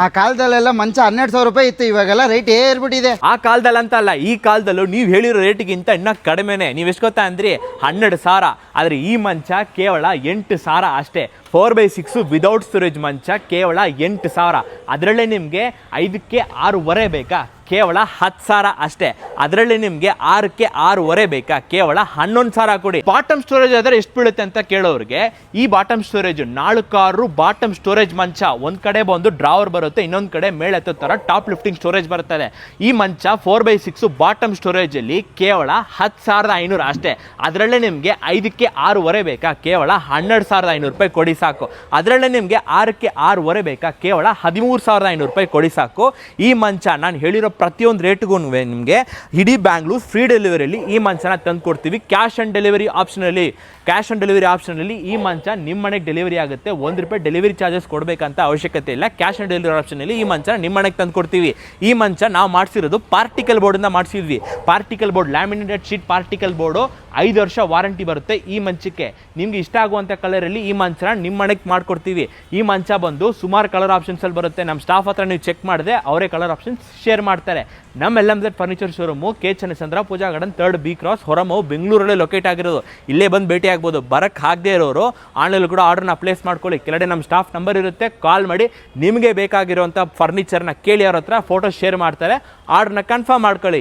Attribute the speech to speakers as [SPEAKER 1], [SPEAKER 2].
[SPEAKER 1] ಆ ಕಾಲದಲ್ಲೆಲ್ಲ ಮಂಚ 12,000 ರೂಪಾಯಿ ಇತ್ತು, ಇವಾಗೆಲ್ಲ ರೇಟ್ ಏರ್ಬಿಟ್ಟಿದೆ.
[SPEAKER 2] ಆ ಕಾಲದಲ್ಲಿ ಅಂತ ಅಲ್ಲ, ಈ ಕಾಲದಲ್ಲೂ ನೀವು ಹೇಳಿರೋ ರೇಟಿಗಿಂತ ಇನ್ನೂ ಕಡಿಮೆನೆ. ನೀವು ಎಷ್ಟು ಗೊತ್ತಾ ಅಂದ್ರಿ 12,000, ಆದರೆ ಈ ಮಂಚ ಕೇವಲ 8,000 ಅಷ್ಟೇ. 4x6 ವಿದೌಟ್ ಸ್ಟೋರೇಜ್ ಮಂಚ ಕೇವಲ 8,000. ಅದರಲ್ಲೇ ನಿಮಗೆ 5ಕ್ಕೆ 6.5 ಬೇಕಾ, ಕೇವಲ 10,000 ಅಷ್ಟೇ. ಅದರಲ್ಲಿ ನಿಮಗೆ 6ಕ್ಕೆ 6.5 ಬೇಕಾ, ಕೇವಲ 11,000 ಕೊಡಿ. ಬಾಟಮ್ ಸ್ಟೋರೇಜ್ ಆದರೆ ಎಷ್ಟು ಬೀಳುತ್ತೆ ಅಂತ ಕೇಳೋರಿಗೆ, ಈ ಬಾಟಮ್ ಸ್ಟೋರೇಜ್ 4 ಬಾಟಮ್ ಸ್ಟೋರೇಜ್ ಮಂಚ, ಒಂದು ಕಡೆ ಬಂದು ಡ್ರಾವರ್ ಬರುತ್ತೆ, ಇನ್ನೊಂದು ಕಡೆ ಮೇಳೆತ್ತೋ ಥರ ಟಾಪ್ ಲಿಫ್ಟಿಂಗ್ ಸ್ಟೋರೇಜ್ ಬರ್ತದೆ. ಈ ಮಂಚ 4x6 ಬಾಟಮ್ ಸ್ಟೋರೇಜಲ್ಲಿ ಕೇವಲ 10,500 ಅಷ್ಟೇ. ಅದರಲ್ಲೇ ನಿಮಗೆ 5ಕ್ಕೆ 6.5 ಬೇಕಾ, ಕೇವಲ 12,500 ರೂಪಾಯಿ ಕೊಡಿ ಸಾಕು. ಅದರಲ್ಲೇ ನಿಮಗೆ 6ಕ್ಕೆ 6.5 ಬೇಕಾ, ಕೇವಲ 13,500 ರೂಪಾಯಿ ಕೊಡಿ ಸಾಕು. ಈ ಮಂಚ ನಾನು ಹೇಳಿರೋ ಪ್ರತಿಯೊಂದು ರೇಟ್ಗೂ ನಿಮಗೆ ಇಡೀ ಬ್ಯಾಂಗ್ಳೂರ್ ಫ್ರೀ ಡೆಲಿವರಿಯಲ್ಲಿ ಈ ಮಂಚನ ತಂದು ಕೊಡ್ತೀವಿ. ಕ್ಯಾಶ್ ಆನ್ ಡೆಲಿವರಿ ಆಪ್ಷನಲ್ಲಿ ಈ ಮಂಚ ನಿಮ್ಮ ಮನೆಗೆ ಡೆಲಿವರಿ ಆಗುತ್ತೆ. ₹1 ಡೆಲಿವರಿ ಚಾರ್ಜಸ್ ಕೊಡಬೇಕಂತ ಅವಶ್ಯಕತೆ ಇಲ್ಲ. ಕ್ಯಾಶ್ ಆನ್ ಡೆಲಿವರಿ ಆಪ್ಷನಲ್ಲಿ ಈ ಮಂಚನ ನಿಮ್ಮ ಮನೆಗೆ ತಂದು ಕೊಡ್ತೀವಿ. ಈ ಮಂಚ ನಾವು ಮಾಡಿಸಿರೋದು ಪಾರ್ಟಿಕಲ್ ಬೋರ್ಡಿಂದ ಮಾಡಿಸಿದ್ವಿ. Particle board, laminated sheet particle board, 5 ವರ್ಷ ವಾರಂಟಿ ಬರುತ್ತೆ ಈ ಮಂಚಕ್ಕೆ. ನಿಮ್ಗೆ ಇಷ್ಟ ಆಗುವಂಥ ಕಲರಲ್ಲಿ ಈ ಮಂಚನ ನಿಮ್ಮ ಮನೆಗೆ ಮಾಡ್ಕೊಡ್ತೀವಿ. ಈ ಮಂಚ ಬಂದು ಸುಮಾರು ಕಲರ್ ಆಪ್ಷನ್ಸಲ್ಲಿ ಬರುತ್ತೆ. ನಮ್ಮ ಸ್ಟಾಫ್ ಹತ್ರ ನೀವು ಚೆಕ್ ಮಾಡಿದೆ ಅವರೇ ಕಲರ್ ಆಪ್ಷನ್ಸ್ ಶೇರ್ ಮಾಡ್ತಾರೆ. ನಮ್ಮ LMZ furniture showroom K Channasandra, Pooja garden, 3rd B cross, Horamavu, ಬೆಂಗಳೂರಲ್ಲೇ ಲೊಕೇಟ್ ಆಗಿರೋದು. ಇಲ್ಲೇ ಬಂದು ಭೇಟಿ ಆಗ್ಬೋದು. ಬರಕ್ಕೆ ಆಗದೆ ಇರೋರು ಆನ್ಲೈನಲ್ಲಿ ಕೂಡ ಆರ್ಡರ್ನ ಪ್ಲೇಸ್ ಮಾಡ್ಕೊಳ್ಳಿ. ಕೆಳಗಡೆ ನಮ್ಮ ಸ್ಟಾಫ್ ನಂಬರ್ ಇರುತ್ತೆ, ಕಾಲ್ ಮಾಡಿ ನಿಮಗೆ ಬೇಕಾಗಿರುವಂಥ ಫರ್ನಿಚರ್ನ ಕೇಳಿ ಅವ್ರ ಹತ್ರ, ಫೋಟೋ ಶೇರ್ ಮಾಡ್ತಾರೆ, ಆರ್ಡರ್ನ ಕನ್ಫರ್ಮ್ ಮಾಡ್ಕೊಳ್ಳಿ.